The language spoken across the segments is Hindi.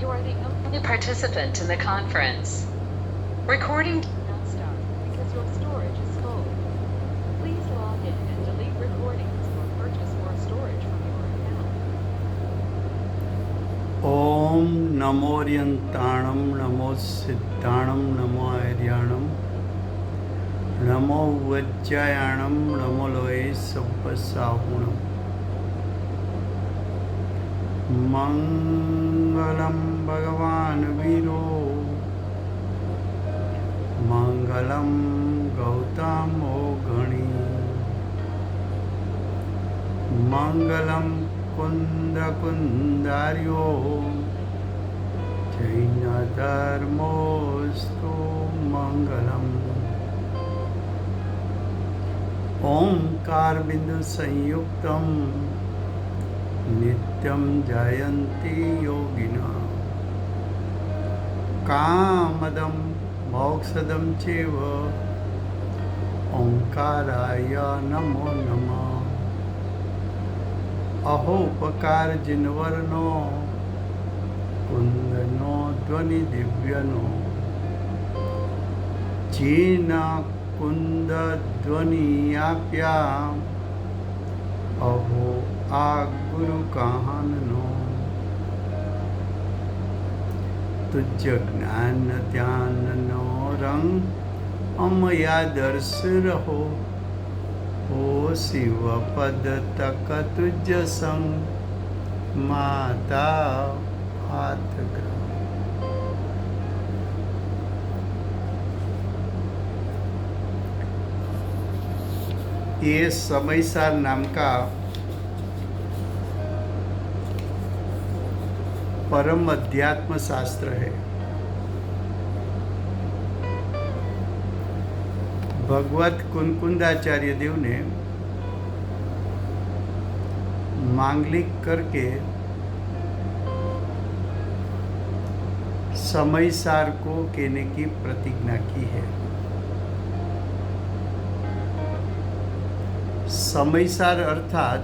are the only participant in the conference. Recording now start because your storage is full. Please log in and delete recordings or purchase more storage from your account. ओम नमोर्यंताणम नमो सिद्धाणम नमो आर्याणम नमो वज्रायाणम नमो लोये सब्बसाहुणम मंगलम भगवान वीरो मंगलम गौतमो गणी मंगलम कुंद कुंदार्यो जैन धर्मोस्तु मंगलम ओंकार बिंदु संयुक्तम नित्यं जयन्ति योगिनः कामदं मोक्षदं चैव ओंकाराय नमो नमः अहोपकार जिनवरनो कुंदनो ध्वनि दिव्यनो जीन कुंद ध्वनि आप्या अहो आ गुरु कहाननो तुझ ज्ञान ध्याननो रंग अमया दर्श रहो ओ शिव पद तक तुझ संग माता हाथ ग्रह। ये समयसार नाम का परम अध्यात्म शास्त्र है। भगवत कुनकुंदाचार्य देव ने मांगलिक करके समयसार को कहने की प्रतिज्ञा की है। समयसार अर्थात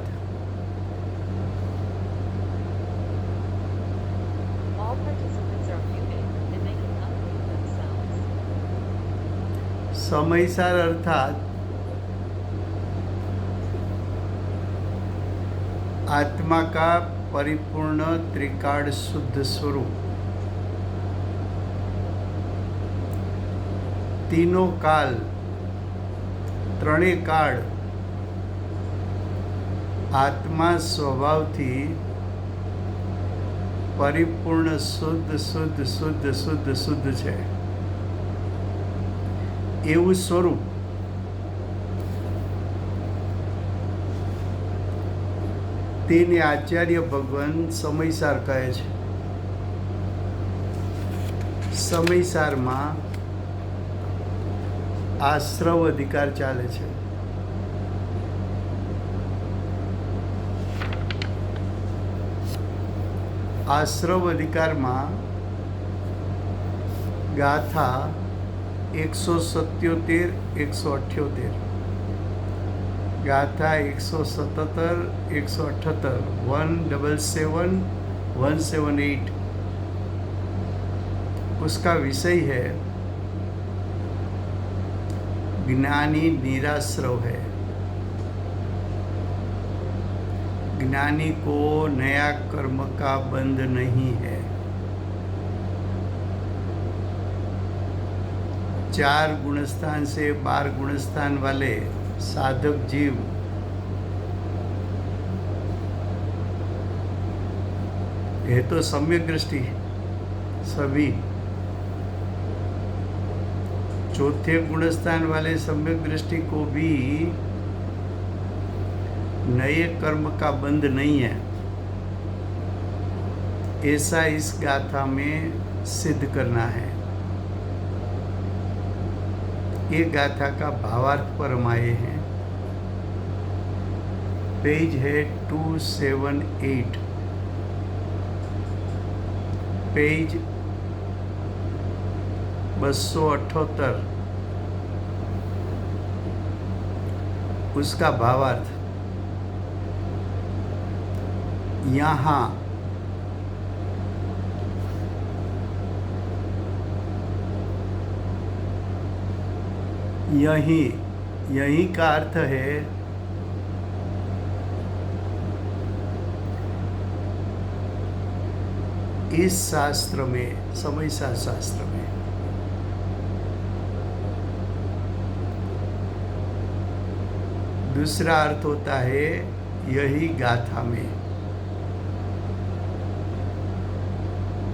All participants are muted and they can unmute themselves. Samaysar अर्थात आत्मा का परिपूर्ण त्रिकाल शुद्ध स्वरूप। तीनों काल त्रणेय काल आत्मा स्वभावथी परिपूर्ण शुद्ध शुद्ध शुद्ध शुद्ध शुद्ध है। એવું સ્વરૂપ તેને આચાર્ય ભગવાન સમયસાર કહે છે। સમયસારમાં આશ્રવ અધિકાર ચાલે છે। આશ્રવ અધિકારમાં ગાથા 177 178 गाथा 177 178 177 178 उसका विषय है ज्ञानी निराश्रव है। ज्ञानी को नया कर्म का बंध नहीं है। 4 गुणस्थान से 12 गुणस्थान वाले साधक जीव ये तो सम्यक दृष्टि सभी। चौथे गुणस्थान वाले सम्यक दृष्टि को भी नए कर्म का बंध नहीं है, ऐसा इस गाथा में सिद्ध करना है। ये गाथा का भावार्थ पर हम आए हैं। पेज है 278, पेज 278 उसका भावार्थ। यहाँ यही यही का अर्थ है इस शास्त्र में, समयसा शास्त्र में। दूसरा अर्थ होता है यही गाथा में।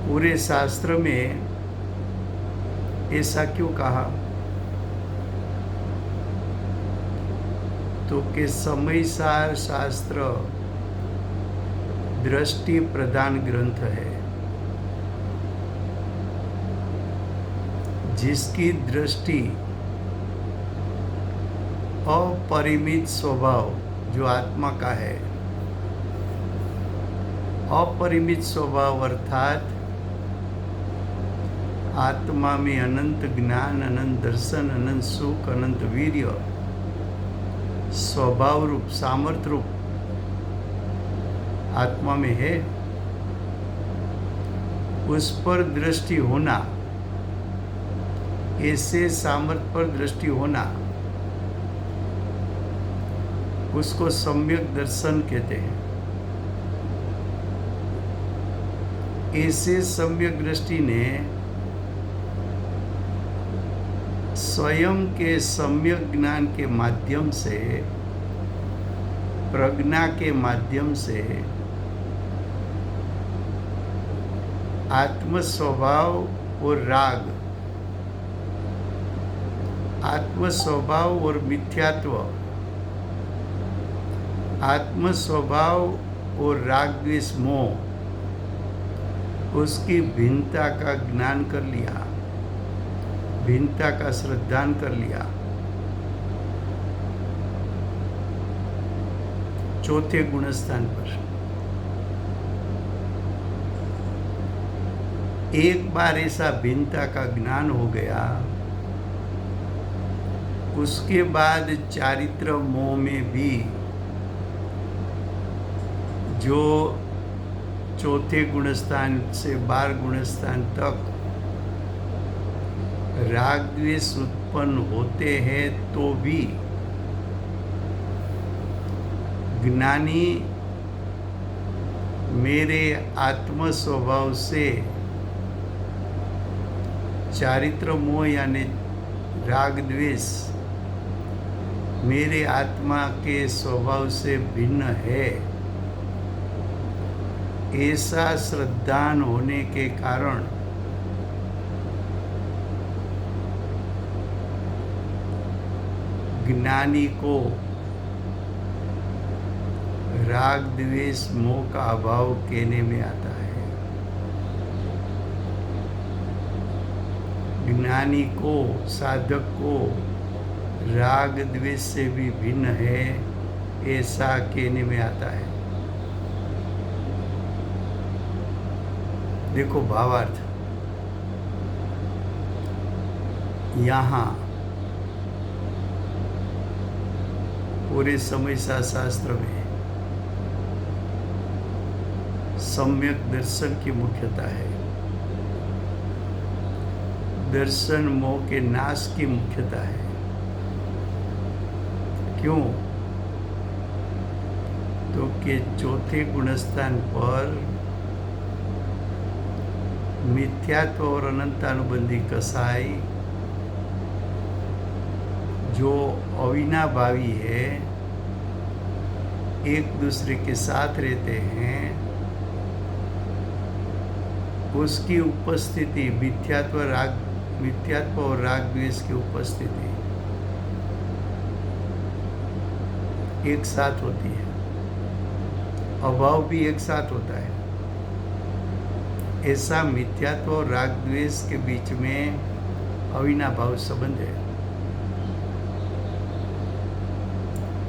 पूरे शास्त्र में ऐसा क्यों कहा? तो कि समयसार शास्त्र दृष्टि प्रधान ग्रंथ है, जिसकी दृष्टि अपरिमित स्वभाव जो आत्मा का है, अपरिमित स्वभाव अर्थात आत्मा में अनंत ज्ञान, अनंत दर्शन, अनंत सुख, अनंत वीर्य, स्वभाव रूप, सामर्थ्य रूप आत्मा में है, उस पर दृष्टि होना, ऐसे सामर्थ्य पर दृष्टि होना, उसको सम्यक दर्शन कहते हैं। ऐसे सम्यक दृष्टि ने स्वयं के सम्यक ज्ञान के माध्यम से, प्रज्ञा के माध्यम से आत्म स्वभाव और राग, आत्म स्वभाव और मिथ्यात्व, आत्म स्वभाव और राग द्वेष मोह, उसकी भिन्नता का ज्ञान कर लिया, भिन्नता का श्रद्धान कर लिया। चौथे गुणस्थान पर एक बार ऐसा भिन्नता का ज्ञान हो गया, उसके बाद चारित्र मोह में भी जो चौथे गुणस्थान से 12 गुणस्थान तक राग द्वेष उत्पन्न होते हैं, तो भी ज्ञानी मेरे आत्म स्वभाव से चारित्र मोह यानी राग द्वेष मेरे आत्मा के स्वभाव से भिन्न है, ऐसा श्रद्धान होने के कारण ज्ञानी को राग द्वेष मोह का अभाव कहने में आता है। ज्ञानी को, साधक को राग द्वेष से भी भिन्न है, ऐसा कहने में आता है। देखो भावार्थ, यहाँ पूरे समयसा शास्त्र में सम्यक दर्शन की मुख्यता है, दर्शन मोह के नाश की मुख्यता है। क्यों? तो कि चौथे गुणस्थान पर मिथ्यात्व और अनंतानुबंधी कसाई जो अविनाभावी है, एक दूसरे के साथ रहते हैं, उसकी उपस्थिति मिथ्यात्व और राग द्वेष की उपस्थिति एक साथ होती है, अभाव भी एक साथ होता है। ऐसा मिथ्यात्व और राग द्वेष के बीच में अविनाभाव संबंध है।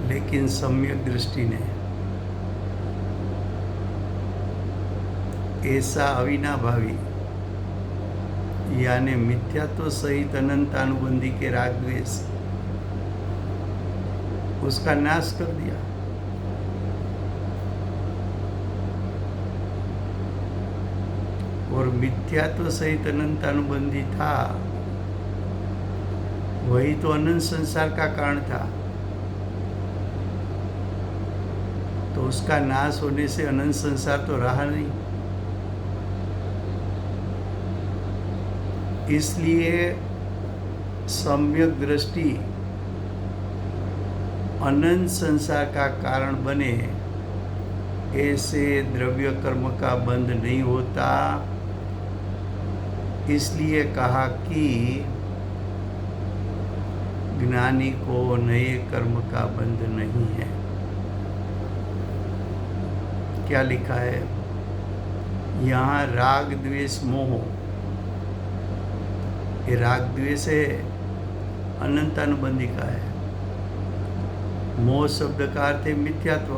लेकिन सम्यक दृष्टि ने ऐसा अविनाभावी यानी मिथ्यात्व सहित अनंतानुबंधी के राग द्वेष उसका नाश कर दिया। और मिथ्यात्व सहित अनंतानुबंधी था, वही तो अनंत संसार का कारण था, तो उसका नाश होने से अनंत संसार तो रहा नहीं। इसलिए सम्यक दृष्टि अनंत संसार का कारण बने, ऐसे द्रव्य कर्म का बंध नहीं होता। इसलिए कहा कि ज्ञानी को नए कर्म का बंध नहीं है। क्या लिखा है यहाँ? राग द्वेष मोह, ये राग द्वेष है, अनंतानुबंधी का है। मोह शब्द का अर्थ है मिथ्यात्व।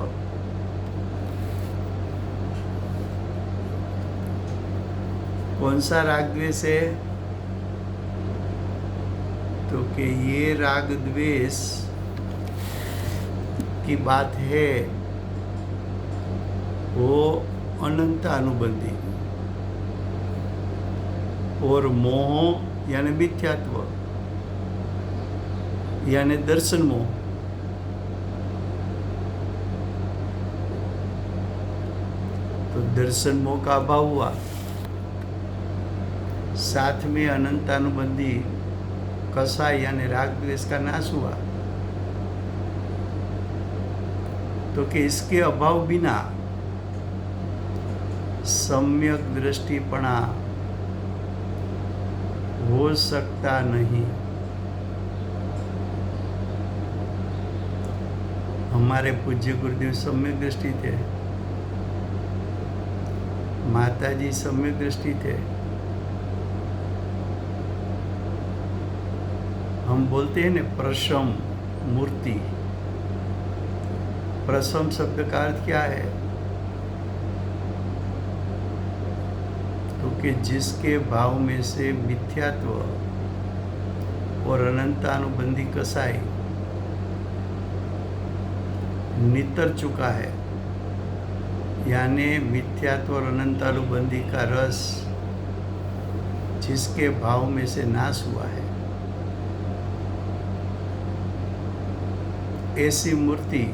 कौन सा राग द्वेष है? तो कि ये राग द्वेष की बात है वो अनंत अनुबंधी, और मोह यानी मिथ्यात्व यानी दर्शन मोह। तो दर्शन मोह का अभाव हुआ, साथ में अनंतानुबंधी कसाय यानी राग द्वेष का नाश हुआ। तो कि इसके अभाव बिना सम्यक दृष्टिपणा हो सकता नहीं। हमारे पूज्य गुरुदेव सम्यक दृष्टि थे, माताजी सम्यक दृष्टि थे। हम बोलते हैं ना प्रसम मूर्ति। प्रसम शब्द का अर्थ क्या है? क्योंकि जिसके भाव में से मिथ्यात्व और अनंतानुबंधी कसाई नितर चुका है, यानी मिथ्यात्व और अनंतानुबंधी का रस जिसके भाव में से नाश हुआ है, ऐसी मूर्ति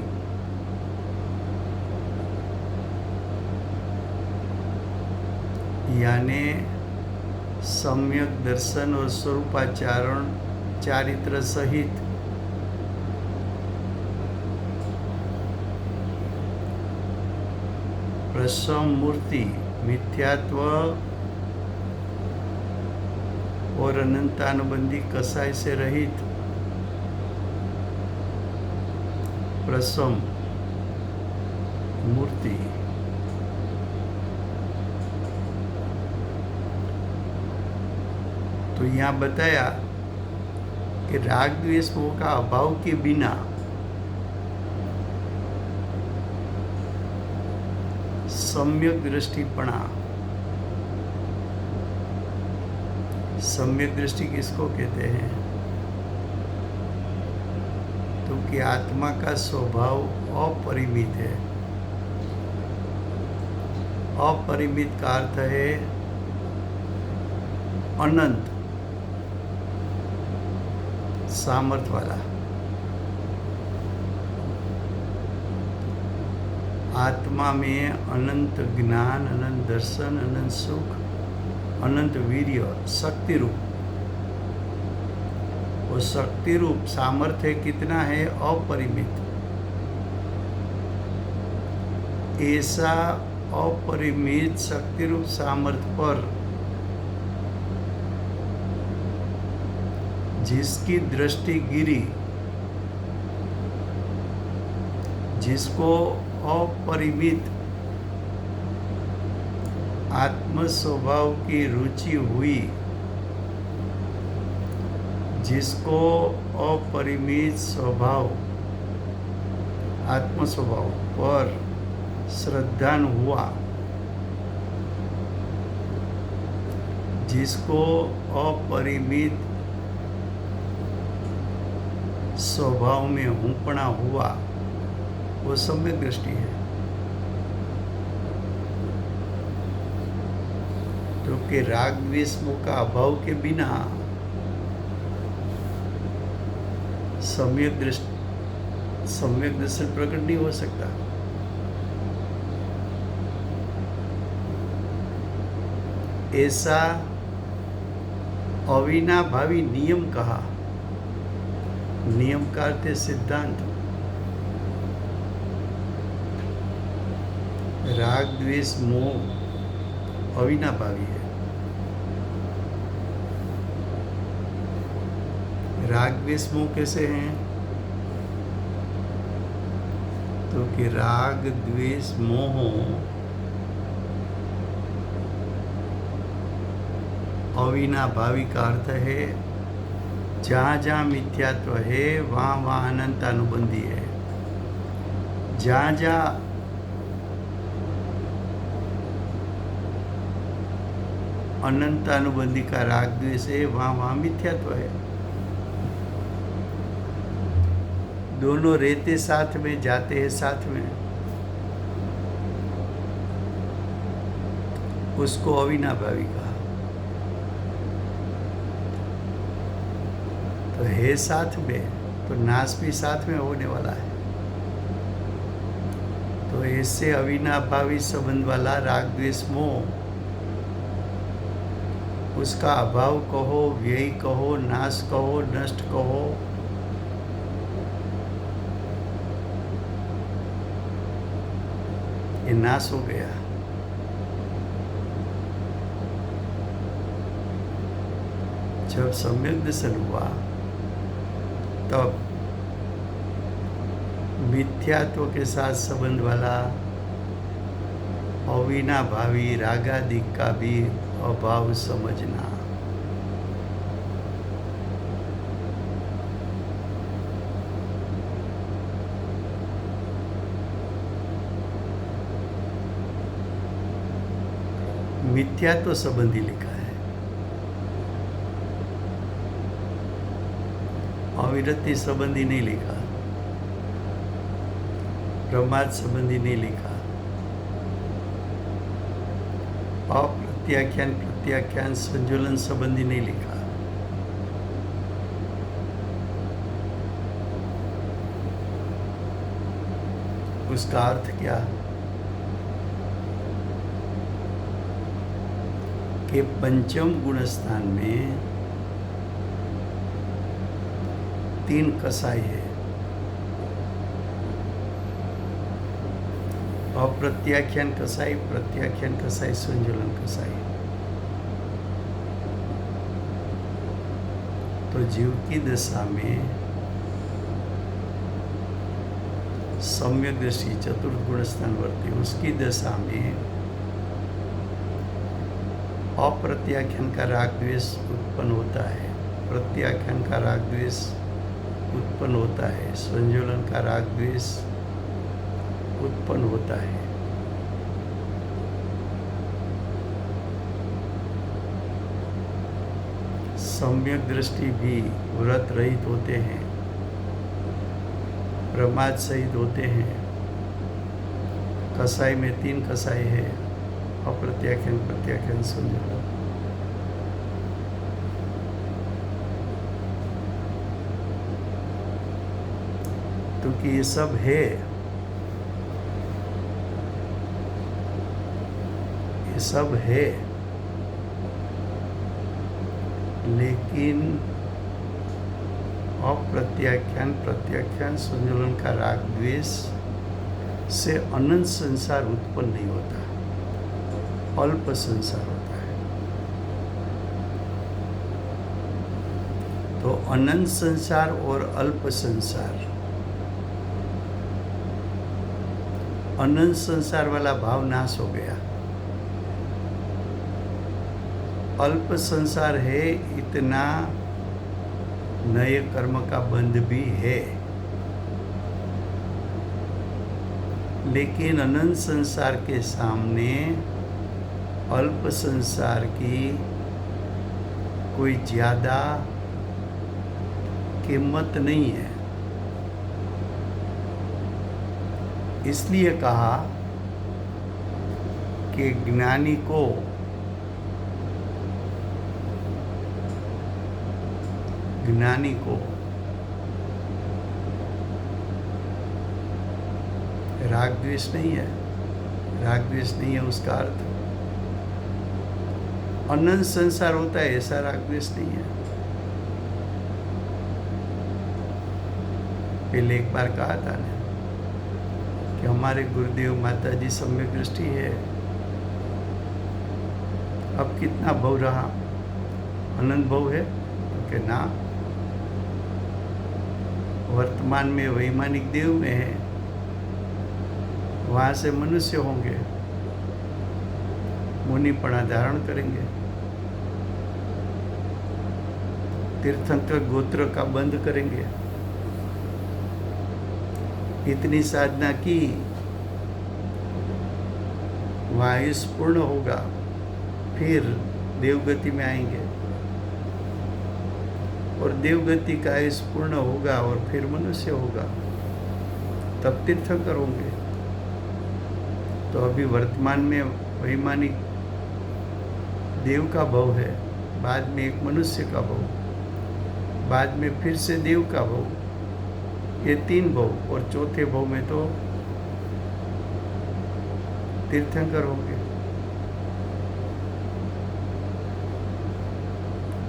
यानी सम्यक दर्शन और स्वरूपाचारण चारित्र सहित प्रसम मूर्ति मिथ्यात्व और अनंतानुबंधी कसाय से रहित प्रसम मूर्ति। तो यहाँ बताया कि राग द्वेष मोह का अभाव के बिना सम्यक दृष्टिपणा। सम्यक दृष्टि किसको कहते हैं? क्योंकि आत्मा का स्वभाव अपरिमित है। अपरिमित का अर्थ है अनंत सामर्थ्य वाला। आत्मा में अनंत ज्ञान, अनंत दर्शन, अनंत सुख, अनंत वीर्य, शक्ति रूप। वो शक्ति रूप सामर्थ्य कितना है? अपरिमित। ऐसा अपरिमित शक्ति रूप सामर्थ्य पर जिसकी दृष्टि गिरी, जिसको अपरिमित आत्म स्वभाव की रुचि हुई, जिसको अपरिमित स्वभाव आत्म स्वभाव पर श्रद्धान हुआ, जिसको अपरिमित स्वभाव में हुंपना हुआ, वो सम्यक दृष्टि है। क्योंकि राग द्वेष मोह का अभाव के बिना सम्यक दर्शन प्रकट नहीं हो सकता। ऐसा अविनाभावी नियम कहा। नियम का अर्थ है सिद्धांत। राग द्वेष मोह अविनाभावी है। राग द्वेष मोह कैसे हैं? तो कि राग द्वेष मोह अविनाभावी का अर्थ है जहाँ जहाँ मिथ्यात्व है वहाँ वहाँ अनंत अनुबंधी है। जहाँ जहाँ अनंत अनुबंधी का राग द्वेष है वहाँ वहाँ मिथ्यात्व है। दोनों रहते साथ में, जाते हैं साथ में, उसको अविनाभावी कहा। तो है साथ में तो नाश भी साथ में होने वाला है। तो ऐसे अविनाभावी संबंध वाला राग द्वेष मोह, उसका अभाव कहो, व्यय कहो, नाश कहो, नष्ट कहो, ये नाश हो गया। जब सम्यक दर्शन हुआ तब मिथ्यात्व के साथ संबंध वाला अविनाभावी रागादिक का भी अभाव समझना। मिथ्यात्व संबंधी लिखा है, अविरति संबंधी नहीं लिखा, प्रमाद संबंधी नहीं लिखा, अप्रत्याख्यान प्रत्याख्यान संजुलन संबंधी नहीं लिखा। उसका अर्थ क्या कि पंचम गुण स्थान में 3 कसाई है। अप्रत्याख्यान कसाई, प्रत्याख्यान कसाई, संजुलन कसाई। तो जीव की दशा में सम्यक दृष्टि चतुर्थ गुण स्थान वर्ती, उसकी दशा में अप्रत्याख्यान का राग द्वेष उत्पन्न होता है, प्रत्याख्यान का राग द्वेष उत्पन्न होता है, संजुलन का राग द्वेष उत्पन्न होता है। सम्यक दृष्टि भी व्रत रहित होते हैं, प्रमाद सहित होते हैं। कसाई में 3 कसाई है, अप्रत्याख्यान, प्रत्याख्यान, संजुलन। क्योंकि ये सब है, ये सब है, लेकिन अप्रत्याख्यान, प्रत्याख्यान, संजुलन का राग द्वेष से अनंत संसार उत्पन्न नहीं होता, अल्प संसार होता है। तो अनंत संसार और अल्प संसार, अनंत संसार वाला भाव नाश हो गया। अल्प संसार है, इतना नए कर्म का बंध भी है, लेकिन अनंत संसार के सामने अल्प संसार की कोई ज्यादा कीमत नहीं है। इसलिए कहा कि ज्ञानी को राग द्वेष नहीं है। राग द्वेष नहीं है उसका अर्थ अनंत संसार होता है, ऐसा राग द्वेष नहीं है। पहले एक बार कहा था ना कि हमारे गुरुदेव माता जी सम्यक दृष्टि है। अब कितना भव रहा? अनंत भव है तो कि ना, वर्तमान में वैमानिक देव में है, वहां से मनुष्य होंगे, मुनिपणा धारण करेंगे, तीर्थंकर गोत्र का बंद करेंगे। इतनी साधना की, आयुष पूर्ण होगा, फिर देवगति में आएंगे, और देवगति का आयुष पूर्ण होगा और फिर मनुष्य होगा, तब तीर्थंकर होंगे। तो अभी वर्तमान में वैमानिक देव का भव है, बाद में एक मनुष्य का भव, बाद में फिर से देव का भव, ये 3 भव, और चौथे भव में तो तीर्थंकर होंगे।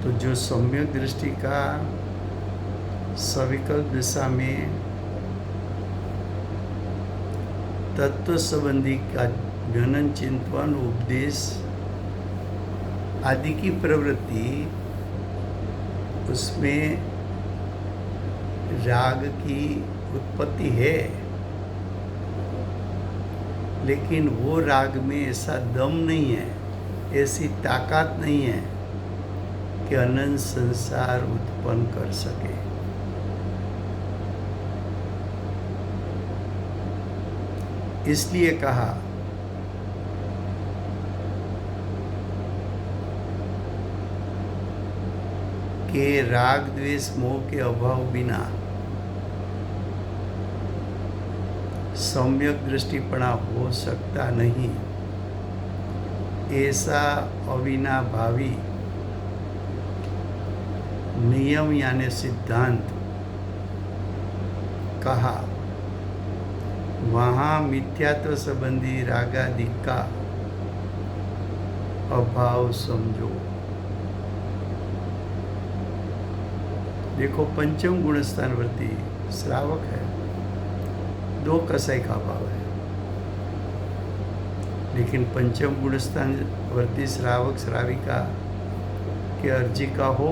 तो जो सम्यक दृष्टि का सविकल्प दिशा में तत्व संबंधी का गणन, चिंतन, उपदेश आदि की प्रवृत्ति, उसमें राग की उत्पत्ति है, लेकिन वो राग में ऐसा दम नहीं है, ऐसी ताकत नहीं है कि अनंत संसार उत्पन्न कर सके। इसलिए कहा कि राग द्वेष मोह के अभाव बिना सम्यक दृष्टिपणा हो सकता नहीं। ऐसा अविनाभावी नियम यानी सिद्धांत कहा, वहाँ मिथ्यात्व संबंधी रागादि का अभाव समझो। देखो, पंचम गुणस्थान वर्ती श्रावक है, 2 कसाई का अभाव है, लेकिन पंचम गुणस्थान वर्ती श्रावक श्राविका के अर्जी का हो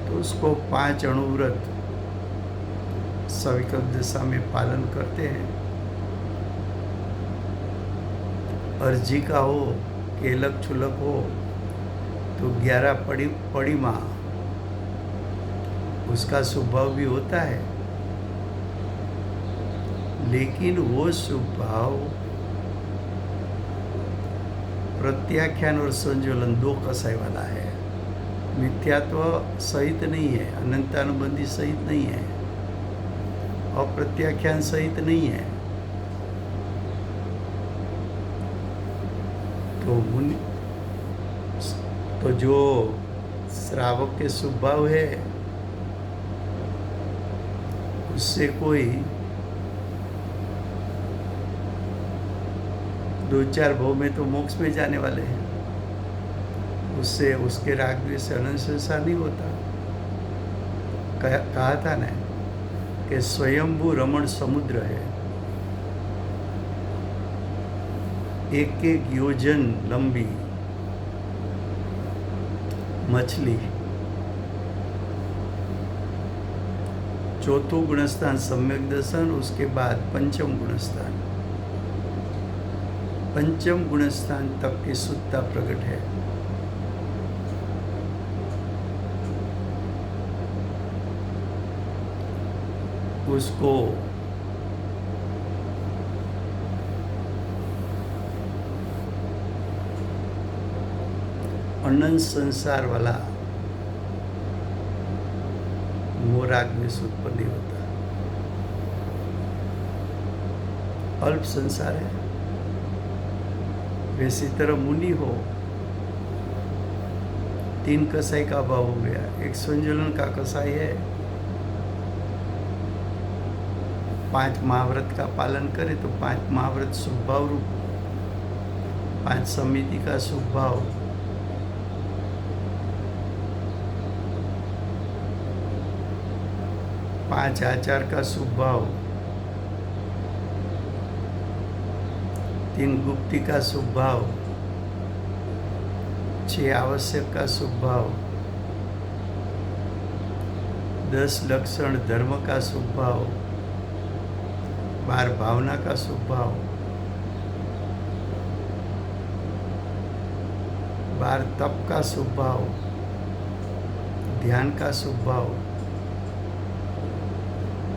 तो उसको 5 अणुव्रत सविकल्प दशा में पालन करते हैं। अर्जी का हो, केलक छुलक हो तो 11 पड़ीमा उसका स्वभाव भी होता है, लेकिन वो स्वभाव प्रत्याख्यान और संज्वलन 2 कसाई वाला है, मिथ्यात्व सहित नहीं है, अनंतानुबंधी सहित नहीं है, अप्रत्याख्यान सहित नहीं है। तो जो श्रावक के स्वभाव है उससे कोई 2-4 भव में तो मोक्ष में जाने वाले हैं, उससे उसके राग द्वेष से अनंत संसार नहीं होता। कहा था ना कि स्वयंभू रमण समुद्र है, 1-1 योजन लंबी मछली। 4थों गुणस्थान सम्यक दर्शन, उसके बाद पंचम गुणस्थान। पंचम गुणस्थान तक की शुद्धता प्रकट है। उसको अनंत संसार वाला मोराग में से उत्पन्न नहीं होता, अल्प संसार है। वैसी तरह मुनि हो, 3 कसाई का अभाव हो गया, 1 संज्वलन का कसाई है, 5 महाव्रत का पालन करे तो 5 महाव्रत शुभ भाव रूप, 5 समिति का शुभ भाव, 5 आचार का शुभ भाव, 3 गुप्ती का शुभ भाव, 6 आवश्यक का शुभ भाव, 10 लक्षण धर्म का शुभ भाव, 12 भावना का शुभ भाव, 12 तप का शुभ भाव, ध्यान का शुभ भाव,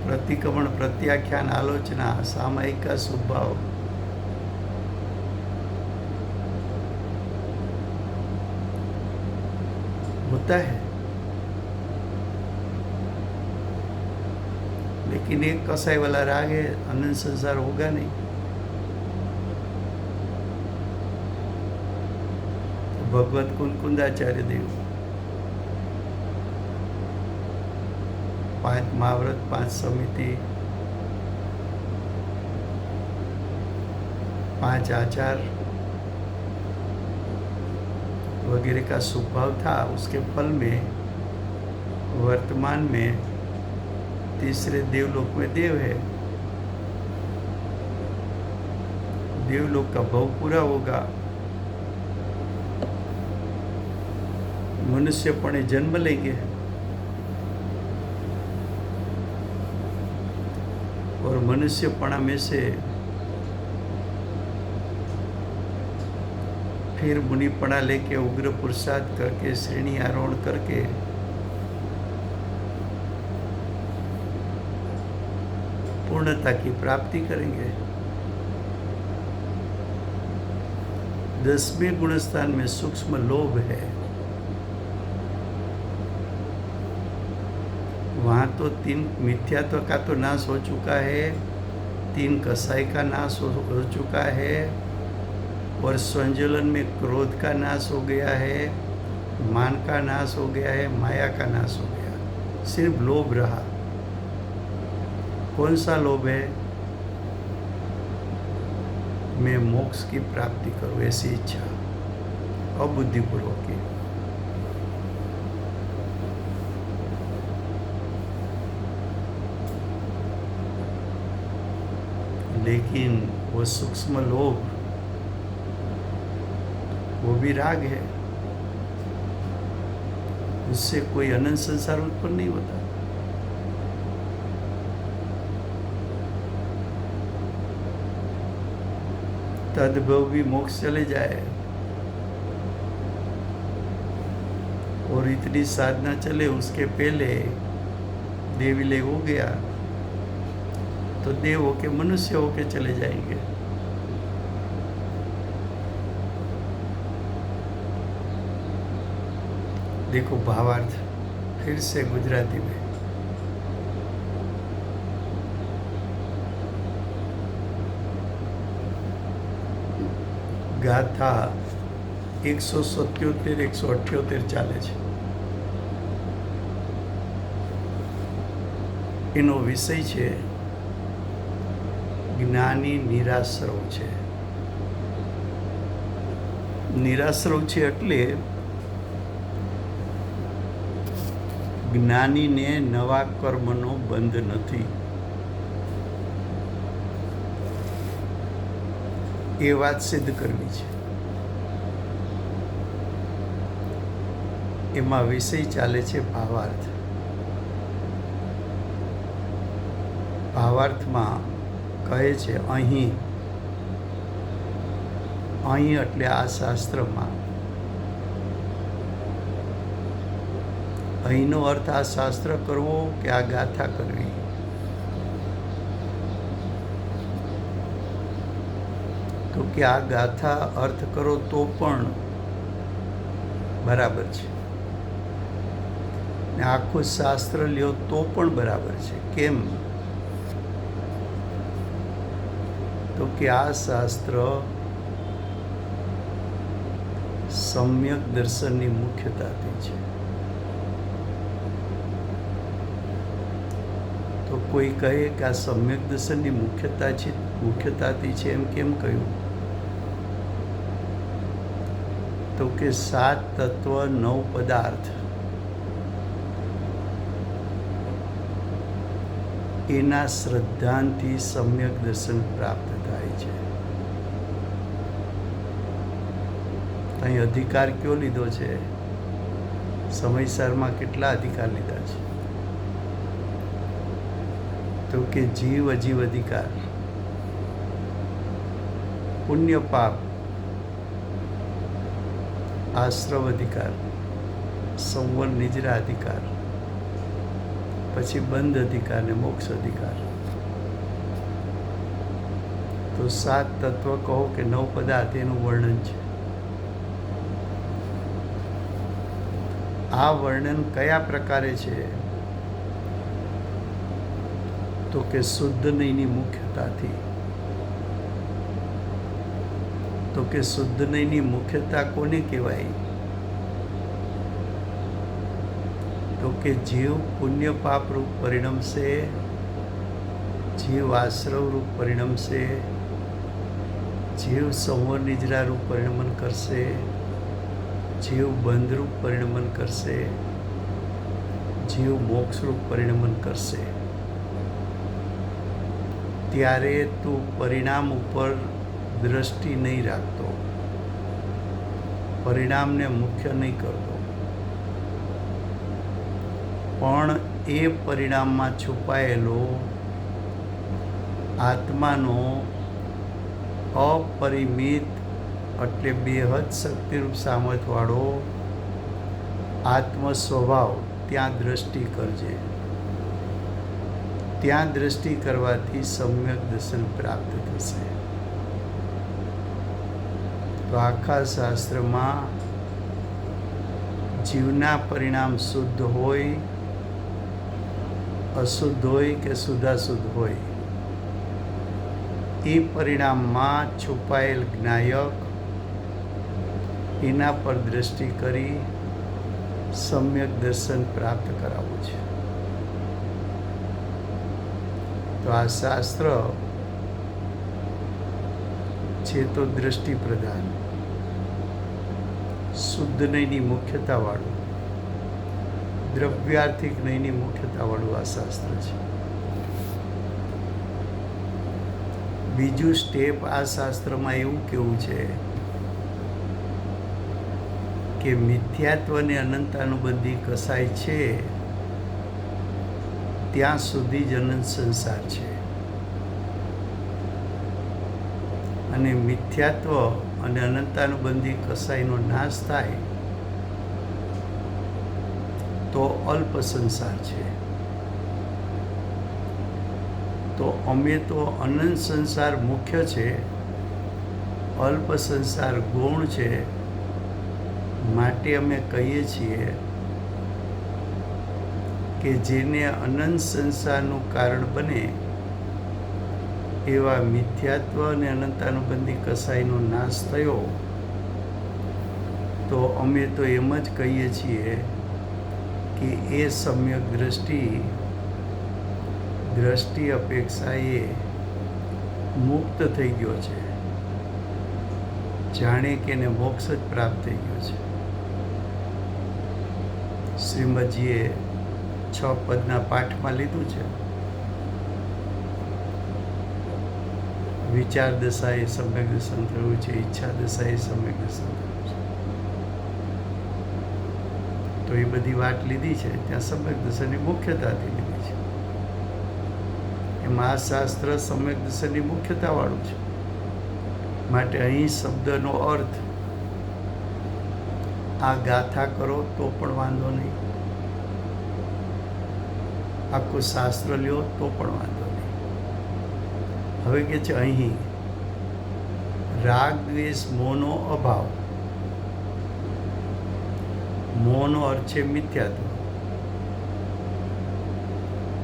प्रतिक्रमण प्रत्याख्यान आलोचना सामायिक का शुभ भाव, होता है। लेकिन एक कसाई वाला राग है, अनंत संसार होगा नहीं। तो भगवत कुंदाचार्य देव 5 महाव्रत, 5 समिति, 5 आचार वगैरह का शुभ भाव था। उसके फल में वर्तमान में तीसरे देवलोक में देव है। देवलोक का भाव पूरा होगा, मनुष्यपणे जन्म लेंगे और मनुष्यपणा में से फिर मुनिपणा लेके उग्र पुरुषार्थ करके श्रेणी आरोहण करके पूर्णता की प्राप्ति करेंगे। 10वें गुणस्थान में सूक्ष्म लोभ है। वहाँ तो 3 मिथ्यात्व का तो नाश हो चुका है, 3 कसाई का नाश हो चुका है और संजोलन में क्रोध का नाश हो गया है, मान का नाश हो गया है, माया का नाश हो गया। सिर्फ लोभ रहा। कौन सा लोभ है? मैं मोक्ष की प्राप्ति करूं, ऐसी इच्छा अबुद्धिपूर्वक की। लेकिन वो सूक्ष्म लोभ, वो भी राग है, उससे कोई अनंत संसार उत्पन्न नहीं होता। तद्भव भी मोक्ष चले जाए और इतनी साधना चले, उसके पहले देविले हो गया तो देव होके मनुष्य होके चले जाएंगे। देखो भावार्थ फिर से गुजराती में। ગાથા 177 178 ચાલે છે. એનો વિષય છે જ્ઞાની નિરાશ્રવ છે. નિરાશ્રવ છે એટલે જ્ઞાનીને નવા કર્મનો બંધ નથી. એ વાત સિદ્ધ કરવી છે. એમાં વિષય ચાલે છે ભાવાર્થ. ભાવાર્થમાં કહે છે અહીં એટલે આ શાસ્ત્રમાં. અહીંનો અર્થ આ શાસ્ત્ર કરવો કે આ ગાથા કરવી. તો કે આ ગાથા અર્થ કરો તો પણ બરાબર છે ને આખું શાસ્ત્ર લ્યો તો પણ બરાબર છે. કેમ? તો કે આ શાસ્ત્ર સમ્યક દર્શનની મુખ્યતાથી છે. તો કોઈ કહે કે આ સમ્યક દર્શનની મુખ્યતાથી છે એમ કેમ કહ્યું? તો કે 7 તત્વ 9 પદાર્થ એના શ્રદ્ધાંથી સમ્યક દર્શન પ્રાપ્ત થાય છે. અહીં અધિકાર કયો લીધો છે? સમયસરમાં કેટલા અધિકાર લીધા છે? તો કે જીવ અજીવ અધિકાર, પુણ્ય પાપ, આશ્રવ અધિકાર, સંવર નિજરા અધિકાર, પછી બંધ અધિકાર ને મોક્ષ અધિકાર. તો 7 તત્વ કહો કે 9 પદાર્થ એનું વર્ણન છે. આ વર્ણન કયા પ્રકારે છે? તો કે શુદ્ધ નયની મુખ્યતાથી. તો કે શુદ્ધ નયની મુખ્યતા કોને કહેવાય? તો કે જીવ પુણ્ય પાપ રૂપ પરિણમશે, જીવ આશ્રવ રૂપ પરિણમશે, જીવ સંવર નિજરા રૂપ પરિણમન કરશે, જીવ બંધરૂપ પરિણમન કરશે, જીવ મોક્ષરૂપ પરિણમન કરશે. ત્યારે તું પરિણામ ઉપર દ્રષ્ટિ નહીં રાખતો, પરિણામને મુખ્ય નહીં કરતો, પણ એ પરિણામમાં છુપાયેલો આત્માનો અપરિમિત એટલે બેહદ શક્તિરૂપ સામર્થ્યવાળો આત્મ સ્વભાવ ત્યાં દ્રષ્ટિ કરજે. ત્યાં દ્રષ્ટિ કરવાથી સમ્યક દર્શન પ્રાપ્ત થશે. તો આખા શાસ્ત્રમાં જીવના પરિણામ શુદ્ધ હોય, અશુદ્ધ હોય કે શુદ્ધાશુદ્ધ હોય, એ પરિણામમાં છુપાયેલ જ્ઞાયક એના પર દ્રષ્ટિ કરી સમ્યક દર્શન પ્રાપ્ત કરાવવું છે. તો આ શાસ્ત્ર છે તો દ્રષ્ટિ પ્રધાન, શુદ્ધ નયની મુખ્યતાવાળું, દ્રવ્યાર્થિક નયની મુખ્યતાવાળું આ શાસ્ત્ર છે. બીજું સ્ટેપ આ શાસ્ત્રમાં એવું કેવું છે કે મિથ્યાત્વને અનંતાનુબંધી કસાય છે ત્યાં સુધી જ અનંત સંસાર છે, અને મિથ્યાત્વ અને અનંતાનુબંધી કસાયનો નાશ થાય તો અલ્પ સંસાર છે. તો અમે તો અનંત સંસાર મુખ્ય છે, અલ્પ સંસાર ગૌણ છે, માટે અમે કહીએ છીએ કે જેને અનંત સંસારનું કારણ બને એવા મિથ્યાત્વ અને અનંતાનુબંધી કસાયનો નાશ થયો તો અમે તો એમ જ કહીએ છીએ કે એ સમ્યક દ્રષ્ટિ અપેક્ષાએ મુક્ત થઈ ગયો છે, જાણે કે એને મોક્ષ જ પ્રાપ્ત થઈ ગયો છે. શ્રીમદજીએ 6 પદના પાઠમાં લીધું છે. વિચાર દશાએ સમ્યક દર્શન થયું છે, ઈચ્છા દશાએ સમ્યક દર્શન થયું છે. તો એ બધી વાત લીધી છે ત્યાં સમ્યક દર્શનની મુખ્યતાથી લીધી છે. એમાં આ શાસ્ત્ર સમ્યક દર્શનની મુખ્યતાવાળું છે, માટે અહીં શબ્દનો અર્થ આ ગાથા કરો તો પણ વાંધો નહીં, આખું શાસ્ત્ર લ્યો તો પણ વાંધો નહીં. હવે કે છે અહીં રાગ દ્વેષ મોહનો અભાવ. મોહનો અર્થ છે મિથ્યાત્વ.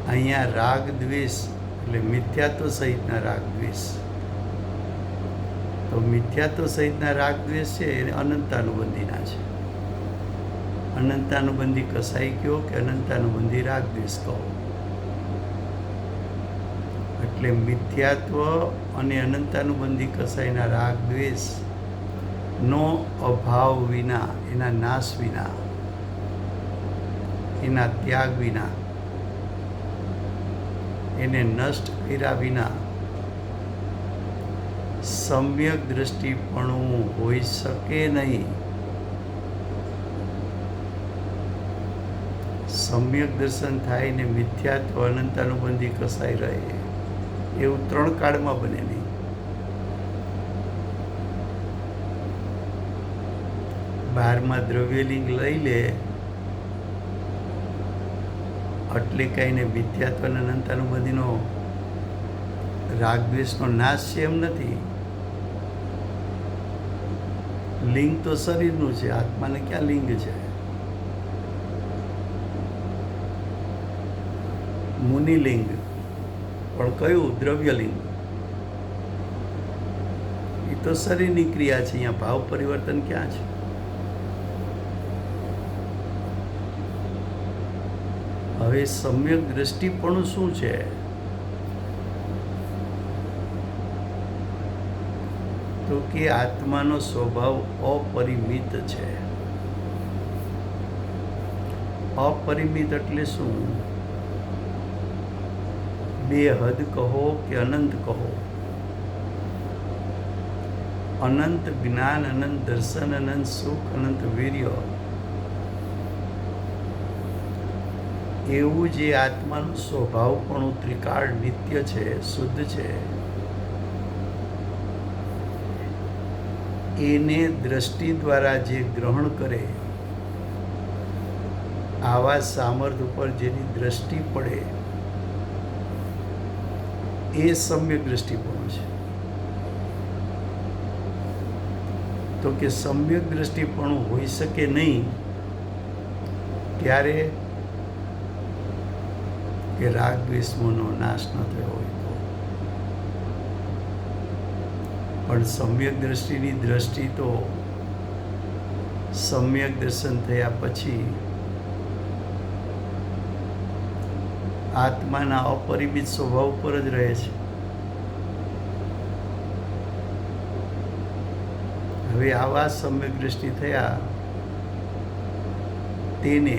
અહીંયા રાગ દ્વેષ એટલે મિથ્યાત્વ સહિતના રાગ દ્વેષ. તો મિથ્યાત્વ સહિતના રાગ દ્વેષ છે એ અનંતાનુબંધીના છે. અનંતાનુબંધી કસાઈ કયો કે અનંતાનુબંધી રાગ દ્વેષ કહો. એટલે મિથ્યાત્વ અને અનંતાનુબંધી કસાયના રાગ દ્વેષ નો અભાવ વિના, એના નાશ વિના, એના ત્યાગ વિના, એને નષ્ટ કર્યા વિના સમ્યક દ્રષ્ટિપણું હોઈ શકે નહીં. સમ્યક દર્શન થાય ને મિથ્યાત્વ અનંતાનુબંધી કસાઈ રહે, એવું 3 કાળમાં બને નહીં. બહારમાં દ્રવ્યલિંગ લઈ લે એટલે કહીને મિથ્યાત્વ અને અનંતાનુબંધીનો રાગ દ્વેષનો નાશ છે એમ નથી. લિંગ તો શરીરનું છે, આત્માને ક્યાં લિંગ છે? મુનિલિંગ પણ કયું? દ્રવ્યલિંગ. એ તો શરીરની ક્રિયા છે, અહીંયા ભાવ પરિવર્તન ક્યાં છે? હવે સમ્યક દ્રષ્ટિપણું શું છે? તો કે આત્માનો સ્વભાવ અપરિમિત છે. અપરિમિત એટલે શું? બેહદ કહો કે અનંત કહો, અનંત જ્ઞાન, અનંત દર્શન, અનંત સુખ, અનંત વીર્ય, એવું જે આત્માનું સ્વભાવપણું ત્રિકાળ નિત્ય છે, શુદ્ધ છે, એને દ્રષ્ટિ દ્વારા જે ગ્રહણ કરે, આવા સામર્થ્ય ઉપર જેની દ્રષ્ટિ પડે, એ સમ્યક દ્રષ્ટિપણું છે. તો કે સમ્યક દ્રષ્ટિપણું હોઈ શકે નહીં ત્યારે કે રાગ દ્વેષનો નાશ ન થયો હોય તો. પણ સમ્યક દ્રષ્ટિની દ્રષ્ટિ તો સમ્યક દર્શન થયા પછી આત્માના અપરિમિત સ્વભાવ પર જ રહે છે. હવે આવા સમ્યક દ્રષ્ટિ થયા તેને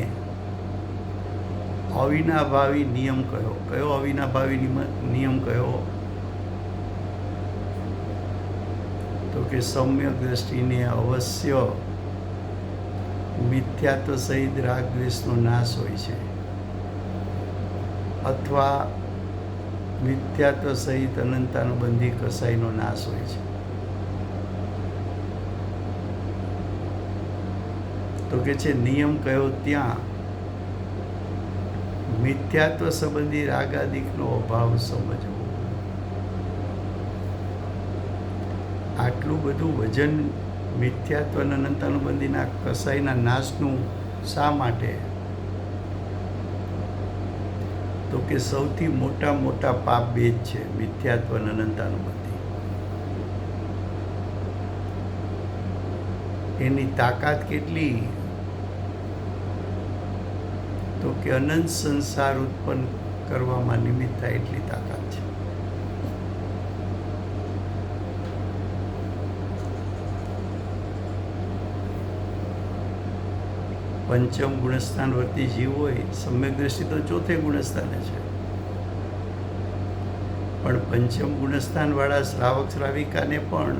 અવિનાભાવી નિયમ કયો? કયો અવિનાભાવી નિયમ કયો? તો કે સમ્યક દ્રષ્ટિને અવશ્ય મિથ્યાત્વ સહિત રાગ દ્વેષનો નાશ હોય છે, અથવા મિથ્યાત્વ સહિત અનંતાનુબંધી કસાઈનો નાશ હોય છે. તો કે છે નિયમ કયો ત્યાં મિથ્યાત્વ સંબંધી રાગાદિકનો અભાવ સમજવો. આટલું બધું વજન મિથ્યાત્વ અને અનંતાનુબંધીના કસાઈના નાશનું શા માટે? તો કે સૌથી મોટા મોટા પાપ બે જ છે, મિથ્યાત્વ અને અનંતાનુબંધી. એની તાકાત કેટલી? તો કે અનંત સંસાર ઉત્પન્ન કરવામાં નિમિત્ત થાય એટલી તાકાત છે. પંચમ ગુણસ્થાન વર્તી જીવ હોય, સમ્યક દ્રષ્ટિ તો ચોથે ગુણસ્થાને છે, પણ પંચમ ગુણસ્થાન વાળા શ્રાવક શ્રાવિકાને પણ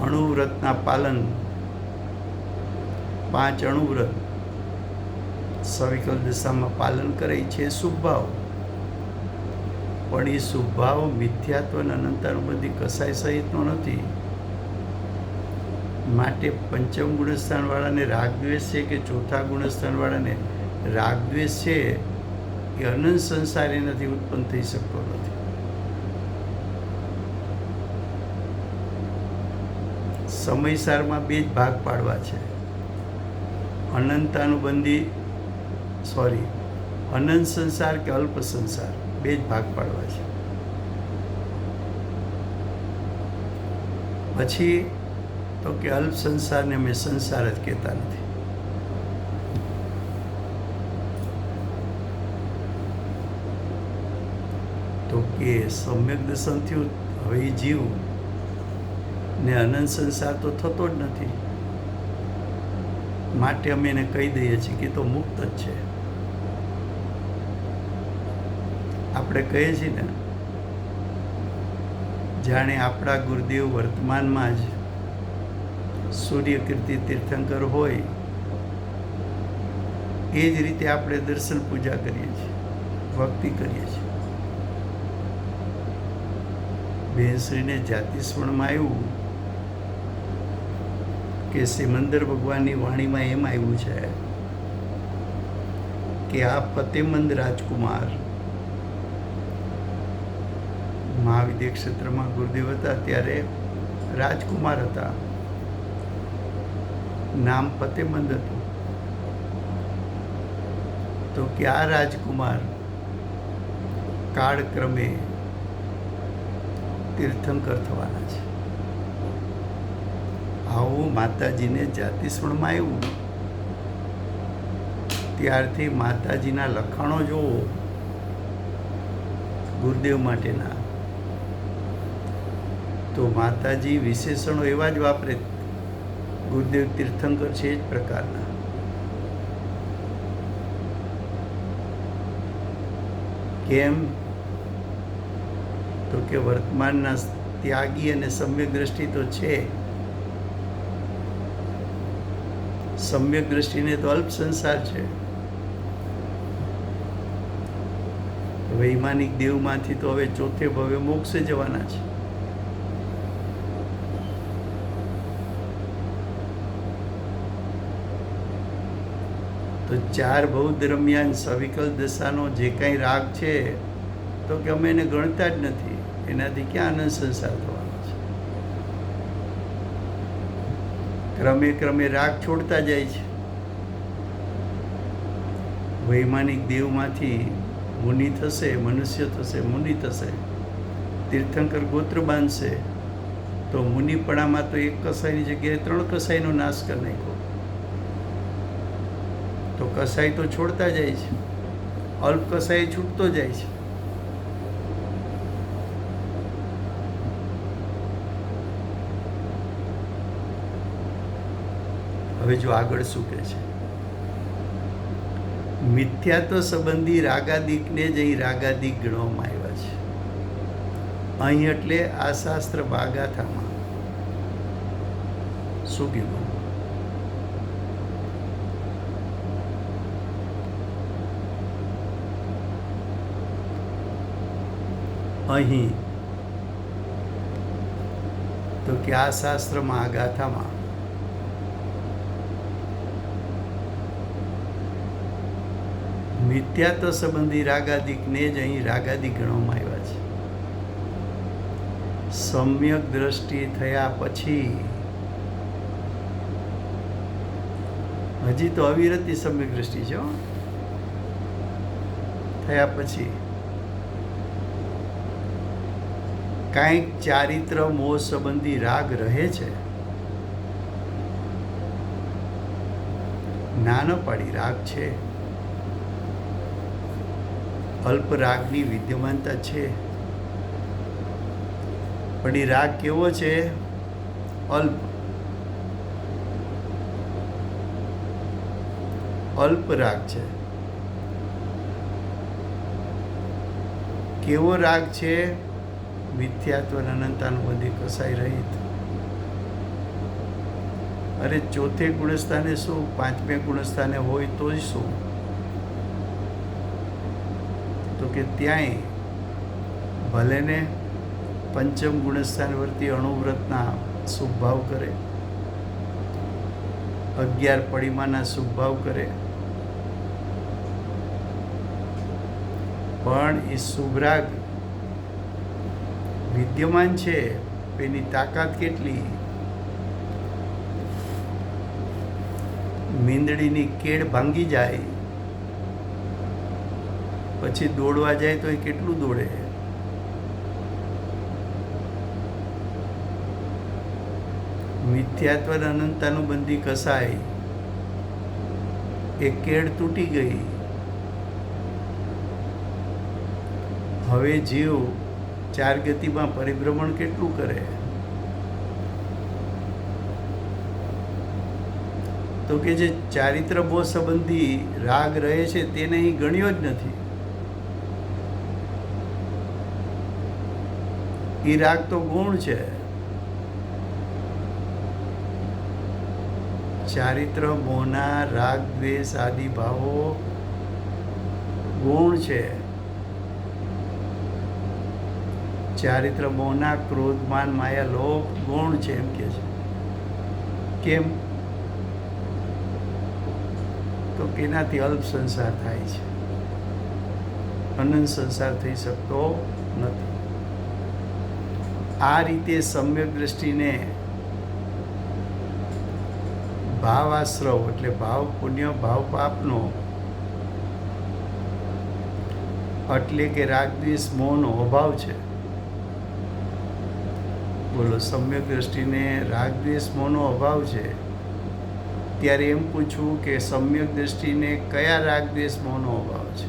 અણુવ્રતના પાલન, 5 અણુવ્રત સવિકલ દિશામાં પાલન કરે છે શુભ ભાવ. પણ એ શુભ ભાવ મિથ્યાત્વ અને અનંતાનુબંધી કસાય સહિતનો નથી. માટે પંચમ ગુણસ્થાન વાળાને રાગદ્વેષ છે કે ચોથા ગુણસ્થાન વાળાને રાગદ્વેષ છે, એ અનંત સંસાર એનાથી ઉત્પન્ન થઈ શકતો નથી. સમયસારમાં 2 જ ભાગ પાડવા છે, અનંત સંસાર કે અલ્પ સંસાર, 2 જ ભાગ પાડવા છે. પછી તો કે અલ્પ સંસારને અમે સંસાર જ કહેતા નથી. કે સમ્યક દર્શન થયું, હવે એ જીવ ને અનંત સંસાર તો થતો જ નથી, માટે અમે એને કહી દઈએ છીએ કે તો મુક્ત જ છે. આપણે કહીએ છીએ ને, જાણે આપણા ગુરુદેવ વર્તમાનમાં જ સૂર્યકીર્તિ તીર્થંકર હોય, એ જ રીતે આપણે દર્શન પૂજા કરીએ છીએ, ભક્તિ કરીએ છીએ. બેનશ્રીને જાતિસ્મરણમાં આવ્યું કે સિમંદર ભગવાનની વાણીમાં એમ આવ્યું છે કે આ ફતેમંદ રાજકુમાર મહાવિદ્ય ક્ષેત્રમાં ગુરુદેવ હતા ત્યારે રાજકુમાર હતા, નામ ફતેમંદ હતું. તો કે આ રાજકુમાર કાળક્રમે તીર્થંકર થવાના છે. આવું માતાજીને જાતિસ્મરણમાં આવ્યું ત્યારથી માતાજીના લખાણો જોવો ગુરુદેવ માટેના, તો માતાજી વિશેષણો એવા જ વાપરે, ગુરુદેવ તીર્થંકર છે એ જ પ્રકારના. કેમ? તો કે વર્તમાનના ત્યાગી અને સમ્યક દ્રષ્ટિ તો છે, સમ્યક દ્રષ્ટિને તો અલ્પ સંસાર છે. વૈમાનિક દેવમાંથી તો હવે ચોથે ભવે મોક્ષે જવાના છે. તો ચાર ભવ દરમિયાન સવિકલ દશાનો જે કાંઈ રાગ છે, તો કે અમે એને ગણતા જ નથી, એનાથી ક્યાં આનંદ સંસાર થવાનો છે. ક્રમે ક્રમે રાગ છોડતા જાય છે. વૈમાનિક દેવમાંથી મુનિ થશે, મનુષ્ય થશે, મુનિ થશે, તીર્થંકર ગોત્ર બાંધશે, તો મુનિપણામાં તો એક કસાઈની જગ્યાએ 3 કસાઈનો નાશ કરી નાખ્યો. તો કસાઈ તો છોડતા જાય છે, અલ્પ કસાઈ છૂટતો જાય છે. હવે જો આગળ શું કહે છે, મિથ્યાત્વ સંબંધી રાગાદિકને જ અહીં રાગાદિક ગણવામાં આવ્યા છે. અહીં એટલે આ શાસ્ત્ર બાગાથામાં શું કીધું? અહીં તો કે આ શાસ્ત્રમાં આ ગાથામાં મિથ્યાત્વ સંબંધી રાગાદિકને જ અહીં રાગાદિક ગણવામાં આવ્યા છે. સમ્યક દ્રષ્ટિ થયા પછી, હજી તો અવિરતી સમ્યક દ્રષ્ટિ છે, થયા પછી કાંઈક ચારિત્ર મોહ સંબંધી રાગ રહે છે. નાનો પાડી રાગ છે, અલ્પ રાગની વિદ્યમાનતા છે, પણ એ રાગ કેવો છે? અલ્પ. અલ્પ રાગ છે. કેવો રાગ છે? મિથ્યાત્વ અનંતાનુબંધી કસાઈ રહિત. અરે ચોથે ગુણસ્થાને શું, 5મે ગુણસ્થાને હોય તો જ શું? તો કે ત્યાંય ભલે ને 5મ ગુણસ્થાન વર્તી અણુવ્રતના શુભ ભાવ કરે, 11 પડિમાના શુભ ભાવ કરે, પણ એ શુભ રાગ વિદ્યમાન છે. એની તાકાત કેટલી? મીંદડીની કેડ ભાંગી જાય પછી દોડવા જાય તો એ કેટલું દોડે? મિથ્યાત્વ અનંતાનુબંધી કસાય, એ કેડ તૂટી ગઈ. હવે જીવ ચાર ગતિમાં પરિભ્રમણ કેટલું કરે? તો કે જે ચારિત્ર મોહ સંબંધી રાગ રહે છે તેને અહીં ગણ્યો જ નથી. એ રાગ તો ગુણ છે. ચારિત્ર મોહના રાગ દ્વેષ આદિ ભાવો ગુણ છે. ચારિત્ર મોહના ક્રોધ માન માયા લોભ ગુણ છે એમ કે છે. કેમ? તો કે એનાથી અલ્પ સંસાર થાય છે, અનંત સંસાર થઈ શકતો નથી. આ રીતે સમ્યક દ્રષ્ટિને ભાવ આશ્રવ એટલે ભાવ પુણ્ય ભાવ પાપનો એટલે કે રાગ દ્વેષ મોહનો અભાવ છે. બોલો, સમ્યક દ્રષ્ટિને રાગ દ્વેષ મોહનો અભાવ છે. ત્યારે એમ પૂછવું કે સમ્યક દ્રષ્ટિને કયા રાગ દ્વેષ મોહનો અભાવ છે?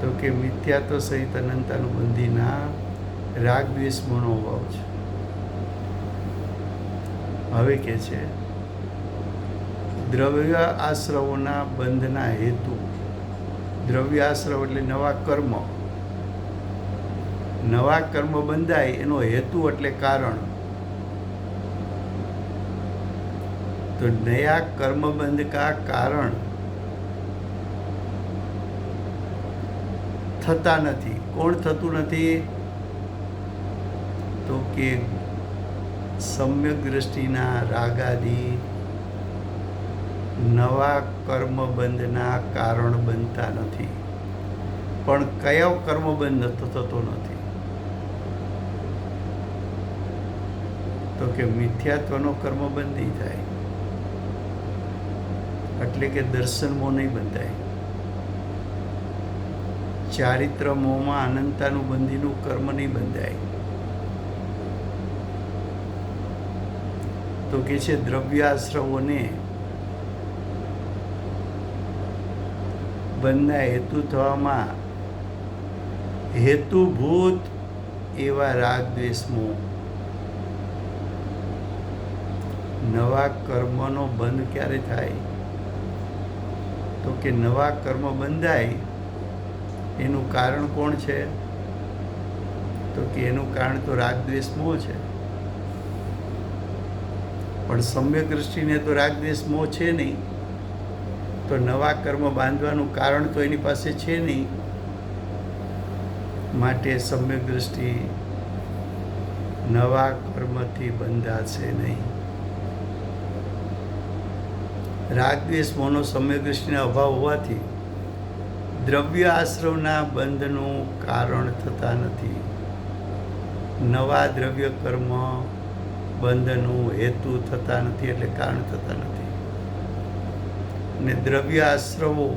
તો કે મિથ્યાત્વ સહિત અનંતાનુબંધીના રાગ દ્વેષ મોહનો અભાવ છે. હવે કે છે દ્રવ્ય આશ્રવોના બંધના હેતુ. દ્રવ્ય આશ્રવ એટલે નવા કર્મ. નવા કર્મ બંધાય એનો હેતુ એટલે કારણ. તો નયા કર્મ બંધ કા કારણ થતા નથી. કોણ થતું નથી? તો કે સમ્યક દ્રષ્ટિના રાગાદિ નવા કર્મ બંધના કારણ બનતા નથી. પણ કયો કર્મ બંધ થતો નથી? તો કે મિથ્યાત્વનો કર્મ બંધ નહીં થાય, એટલે કે દર્શન મોહ નહીં બંધાય. ચારિત્ર મોહમાં અનંતાનુબંધીનું કર્મ નહીં બંધાય. તો કે છે દ્રવ્યાશ્રવોને બંધના હેતુ થવામાં હેતુભૂત એવા રાગ દ્વેષ મોહ. નવા કર્મનો બંધ ક્યારે થાય? તો કે નવા કર્મ બંધાય એનું કારણ કોણ છે? તો કે એનું કારણ તો રાગ દ્વેષ મોહ છે. પણ સમ્યક દ્રષ્ટિને તો રાગ દ્વેષ મોહ છે નહીં, તો નવા કર્મ બાંધવાનું કારણ તો એની પાસે છે નહીં. માટે સમ્યક દ્રષ્ટિ નવા કર્મથી બંધાશે નહીં. રાગ દ્વેષ મોહનો સમ્યક દ્રષ્ટિનો અભાવ હોવાથી દ્રવ્ય આશ્રવના બંધનું કારણ થતા નથી. નવા દ્રવ્ય કર્મ બંધનું હેતુ થતા નથી, એટલે કારણ થતા નથી. અને દ્રવ્ય આશ્રવો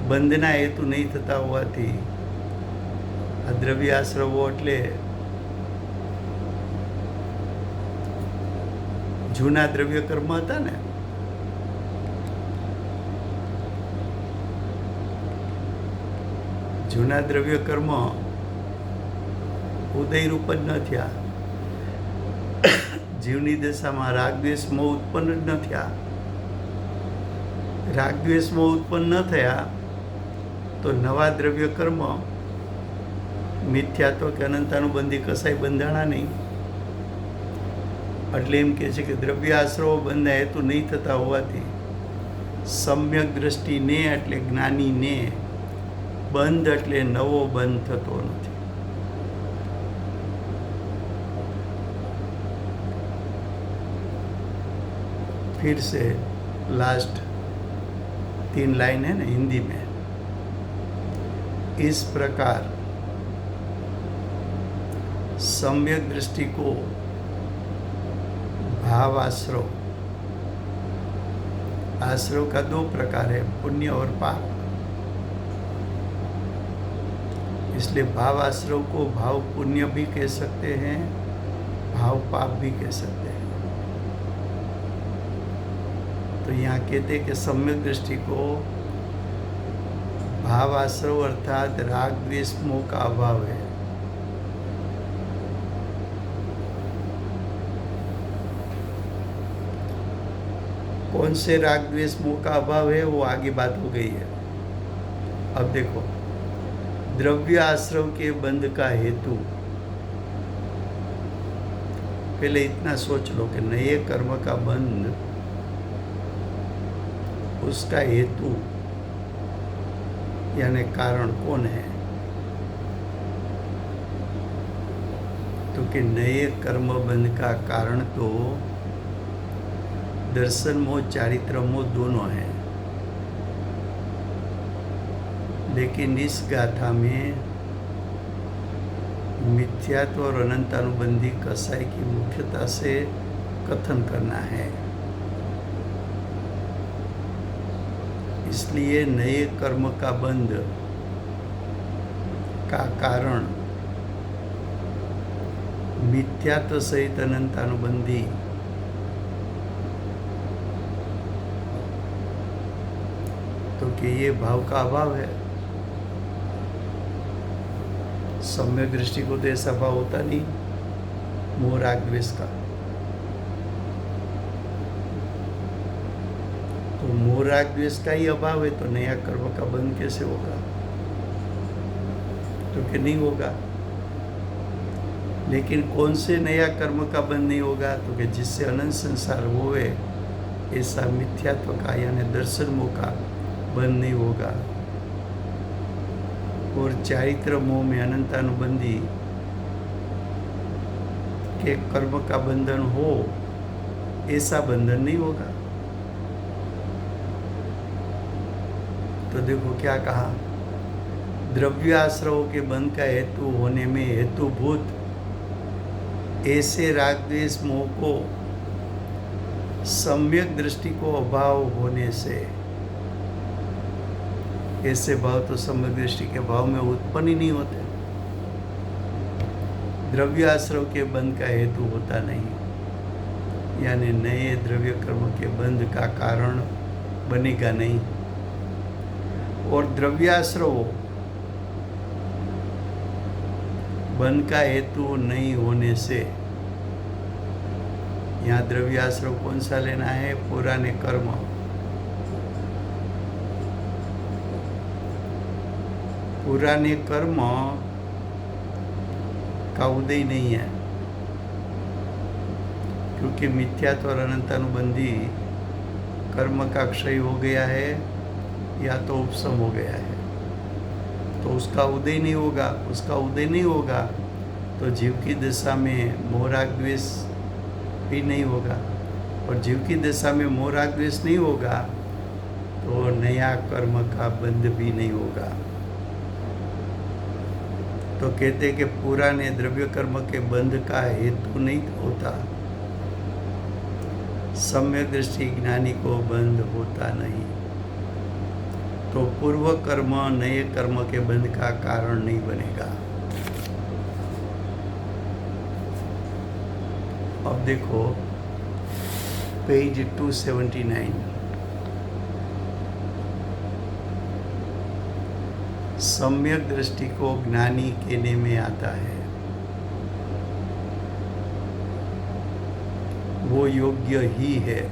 બંધના હેતુ નહીં થતા હોવાથી આ દ્રવ્ય આશ્રવો એટલે જૂના દ્રવ્ય કર્મ હતા ને, જૂના દ્રવ્ય કર્મ ઉદયરૂપ જ ન થયા. જીવની દશામાં રાગદ્વેષ મોહ ઉત્પન્ન જ ન થયા. રાગદ્વેષ મોહ ઉત્પન્ન ન થયા તો નવા દ્રવ્ય કર્મ મિથ્યાત્વ કે અનંતાનુબંધી કસાય બંધાણા નહીં. એટલે એમ કહે છે કે દ્રવ્ય આશ્રવો બંધના હેતુ નહીં થતા હોવાથી સમ્યક દ્રષ્ટિને એટલે જ્ઞાનીને બંધ એટલે નવો બંધ થતો નથી. फिर से लास्ट 3 लाइन है ना हिंदी में. इस प्रकार सम्यक दृष्टि को भाव आश्रव, आश्रव का 2 प्रकार है, पुण्य और पाप. इसलिए भाव आश्रव को भाव पुण्य भी कह सकते हैं, भाव पाप भी कह सकते हैं. तो यहाँ कहते हैं कि सम्यक दृष्टि को भाव आश्रव अर्थात राग द्वेष मोह का अभाव है। कौन से राग द्वेष मोह का अभाव है, वो आगे बात हो गई है। अब देखो, द्रव्य आश्रव के बंध का हेतु, पहले इतना सोच लो कि नए कर्म का बंध, उसका हेतु यानी कारण कौन है? तो कि नए कर्म बंध का कारण तो दर्शन मोह, चारित्र मोह दोनों है। लेकिन इस गाथा में मिथ्यात्व और अनंतानुबंधी कसाई की मुख्यता से कथन करना है। इसलिए नए कर्म का बंध का कारण मिथ्यात्व सहित अनंतानुबंधी तो कि ये भाव का अभाव है। सम्यक दृष्टि को तो ऐसा भाव होता नहीं, मोह राग द्वेष का। तो मोह राग द्वेष का ही अभाव है, तो नया कर्म का बंध कैसे होगा? तो कि नहीं होगा। लेकिन कौन से नया कर्म का बंध नहीं होगा? तो कि जिससे अनंत संसार होवे, ऐसा मिथ्यात्व का यानी दर्शन मोह का बंध नहीं होगा। और चारित्र मोह में अनंतानुबंधी के कर्म का बंधन हो, ऐसा बंधन नहीं होगा। तो देखो क्या कहा, द्रव्य आश्रव के बंध का हेतु होने में हेतुभूत ऐसे राग द्वेष मोह को सम्यक दृष्टि को अभाव होने से, ऐसे भाव तो सम्यक दृष्टि के भाव में उत्पन्न ही नहीं होते। द्रव्य आश्रव के बंध का हेतु होता नहीं, यानी नए द्रव्य कर्म के बंध का कारण बनेगा नहीं। और द्रव्याश्रव बंध का हेतु नहीं होने से, यहाँ द्रव्याश्रव कौन सा लेना है? पुराने कर्म। पुराने कर्म का उदय नहीं है, क्योंकि मिथ्यात्व और अनंतानुबंधी कर्म का क्षय हो गया है या तो उपशम हो गया है, तो उसका उदय नहीं होगा। उसका उदय नहीं होगा तो जीव की दशा में मोह राग द्वेष भी नहीं होगा, और जीव की दशा में मोह राग द्वेष नहीं होगा तो नया कर्म का बंध भी नहीं होगा। तो कहते कि पुराने द्रव्य कर्म के बंध का हेतु नहीं होता, सम्यक दृष्टि ज्ञानी को बंध होता नहीं। तो पूर्व कर्म नए कर्म के बंध का कारण नहीं बनेगा। अब देखो पेज 279, सम्यक दृष्टि को ज्ञानी कहने में आता है, वो योग्य ही है।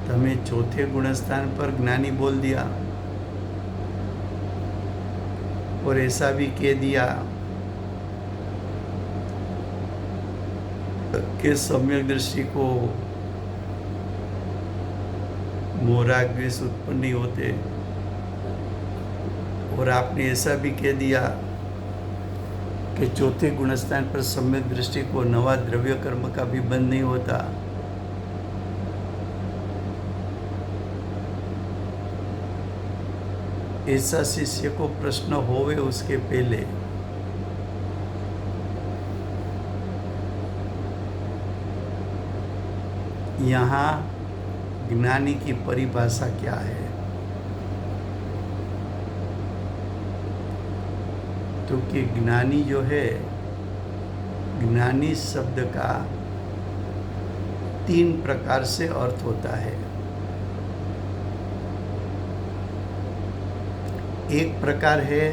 तमे चौथे गुणस्थान पर ज्ञानी बोल दिया और ऐसा भी कह दिया कि सम्यक दृष्टि को मोह राग द्वेष उत्पन्न नहीं होते, और आपने ऐसा भी कह दिया कि चौथे गुणस्थान पर सम्यक दृष्टि को नवा द्रव्य कर्म का भी बंध नहीं होता। ऐसा शिष्य को प्रश्न होवे उसके पहले यहाँ ज्ञानी की परिभाषा क्या है? क्योंकि ज्ञानी जो है, ज्ञानी शब्द का 3 प्रकार से अर्थ होता है। एक प्रकार है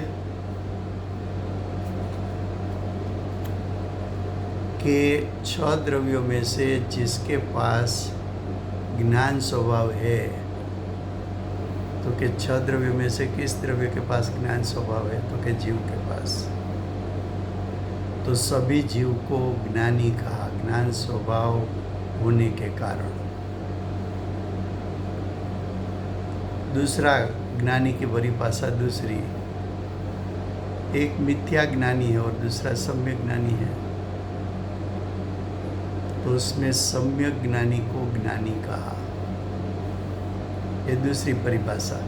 कि 6 द्रव्यों में से जिसके पास ज्ञान स्वभाव है, तो कि 6 द्रव्यों में से किस द्रव्य के पास ज्ञान स्वभाव है, तो कि जीव के पास। तो सभी जीव को ज्ञानी कहा, ज्ञान स्वभाव होने के कारण। दूसरा ज्ञानी की परिभाषा दूसरी, एक मिथ्या ज्ञानी है और दूसरा सम्यक ज्ञानी है। तो उसमें सम्यक ज्ञानी को ज्ञानी कहा, ये दूसरी परिभाषा।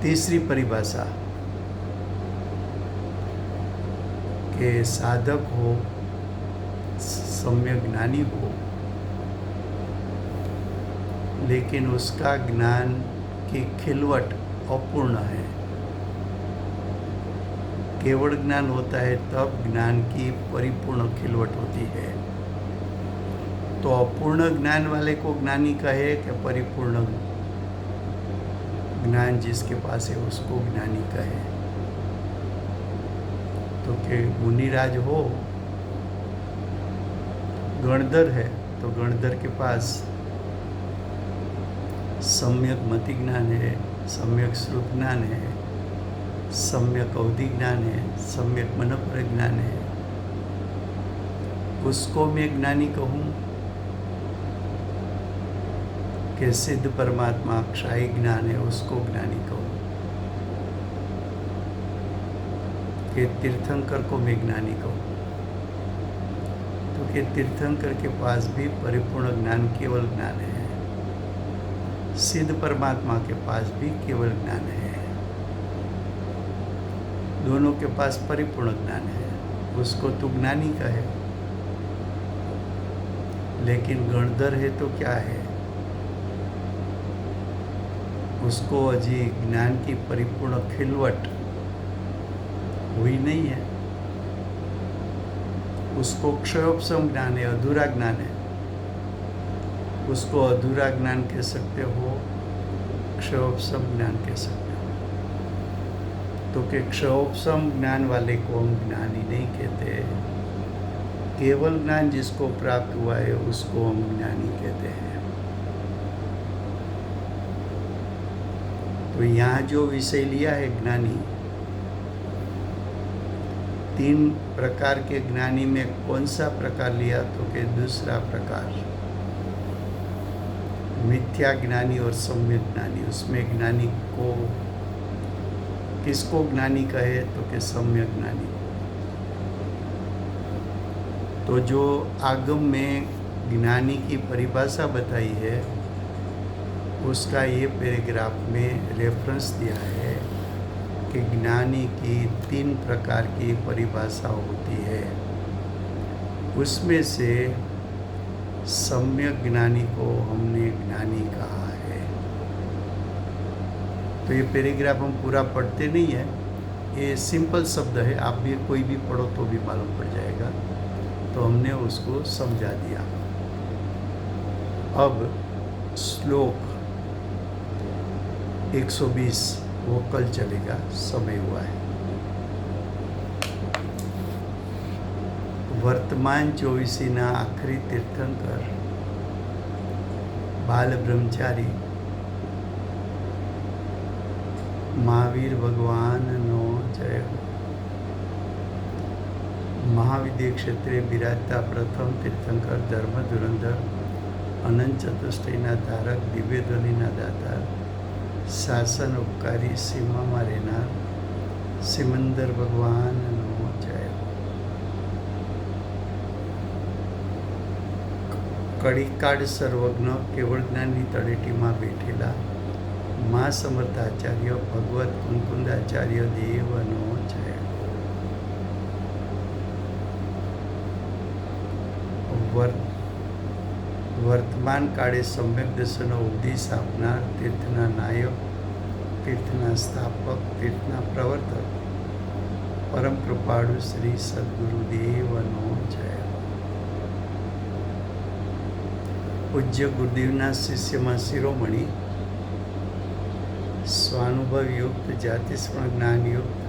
तीसरी परिभाषा कि साधक हो, सम्यक ज्ञानी हो, लेकिन उसका ज्ञान की खिलवट अपूर्ण है। केवल ज्ञान होता है तब ज्ञान की परिपूर्ण खिलवट होती है। तो अपूर्ण ज्ञान वाले को ज्ञानी कहे कि परिपूर्ण ज्ञान जिसके पास है उसको ज्ञानी कहे। तो कि मुनिराज हो, गणधर है, तो गणधर के पास सम्यक मति ज्ञान है, सम्यक श्रुत ज्ञान है, सम्यक अवधि ज्ञान है, सम्यक मनोपर ज्ञान है, उसको मैं ज्ञानी कहूँ। कि सिद्ध परमात्मा अक्षय ज्ञान है, उसको ज्ञानी कहूँ। कि तीर्थंकर को मैं ज्ञानी कहूँ, तो कि तीर्थंकर के पास भी परिपूर्ण ज्ञान केवल ज्ञान है, सिद्ध परमात्मा के पास भी केवल ज्ञान है, दोनों के पास परिपूर्ण ज्ञान है, उसको तो ज्ञानी कहे। लेकिन गणधर है तो क्या है, उसको अजी ज्ञान की परिपूर्ण खिलवट हुई नहीं है, उसको क्षयोपशम ज्ञान है, अधूरा ज्ञान है। उसको अधूरा ज्ञान कह सकते हो, क्षयोपशम ज्ञान कह सकते हो। तो कि क्षयोपशम ज्ञान वाले को हम ज्ञानी नहीं कहते, केवल ज्ञान जिसको प्राप्त हुआ है उसको हम ज्ञानी कहते हैं। तो यहाँ जो विषय लिया है ज्ञानी, 3 प्रकार के ज्ञानी में कौन सा प्रकार लिया, तो कि दूसरा प्रकार मिथ्या ज्ञानी और सम्यक ज्ञानी। उसमें ज्ञानी को किसको ज्ञानी कहे, तो कि सम्यक ज्ञानी। तो जो आगम में ज्ञानी की परिभाषा बताई है, उसका ये पैराग्राफ में रेफरेंस दिया है कि ज्ञानी की 3 प्रकार की परिभाषा होती है। उसमें से सम्यक ज्ञानी को हमने ज्ञानी कहा है। तो ये पैराग्राफ हम पूरा पढ़ते नहीं है, ये सिंपल शब्द है, आप भी कोई भी पढ़ो तो भी मालूम पड़ जाएगा। तो हमने उसको समझा दिया। अब श्लोक 120 वो कल चलेगा, समय हुआ है। वर्तमान 24 आखरी तीर्थंकर बाल ब्रह्मचारी महावीर भगवानનો જય હો। મહાવિદ્ય ક્ષેત્રે બિરાજતા પ્રથમ તીર્થંકર ધર્મ ધુરંધર અનંત ચતુષ્ટયના ધારક દિવ્ય ધ્વનિના દાતા શાસન ઉપકારી સીમામાં રહેનાર સિમંદર ભગવાનનો જય હો। કડીકાળ સર્વજ્ઞ કેવળ જ્ઞાનની તળેટીમાં બેઠેલા મા સમર્થાચાર્ય ભગવત કુંકુંદાચાર્ય દેવનો જય। વર્તમાન કાળે સમ્યક દર્શનનો ઉપદેશ આપનાર તીર્થના નાયક, તીર્થના સ્થાપક, તીર્થના પ્રવર્તક પરમ કૃપાળુ શ્રી સદગુરુદેવનો જય। પૂજ્ય ગુરુદેવના શિષ્યમાં શિરોમણી સ્વાનુભવ યુક્ત જાતિસ્મરણ જ્ઞાનયુક્ત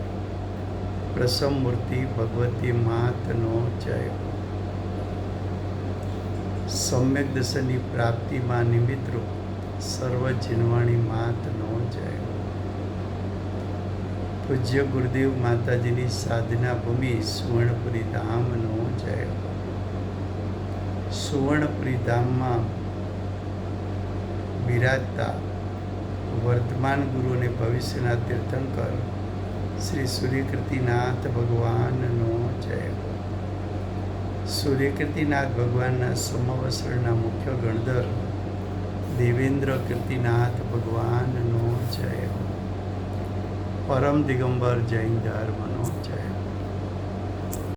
પ્રસમ મૂર્તિ ભગવતી માતનો જય. સમ્યક દર્શનની પ્રાપ્તિમાં નિમિત્તરૂપ સર્વ જીનવાણી માતનો જય. પૂજ્ય ગુરુદેવ માતાજીની સાધના ભૂમિ સુવર્ણપુરી ધામનો જય. સુવર્ણપુરી ધામમાં બિરાજતા વર્તમાન ગુરુ અને ભવિષ્યના તીર્થંકર શ્રી સૂર્યકીર્તિનાથ ભગવાનનો જય. સૂર્યકીર્તિનાથ ભગવાનના સમવસરના મુખ્ય ગણધર દેવેન્દ્ર કીર્તિનાથ ભગવાનનો જય. પરમ દિગંબર જૈન ધર્મનો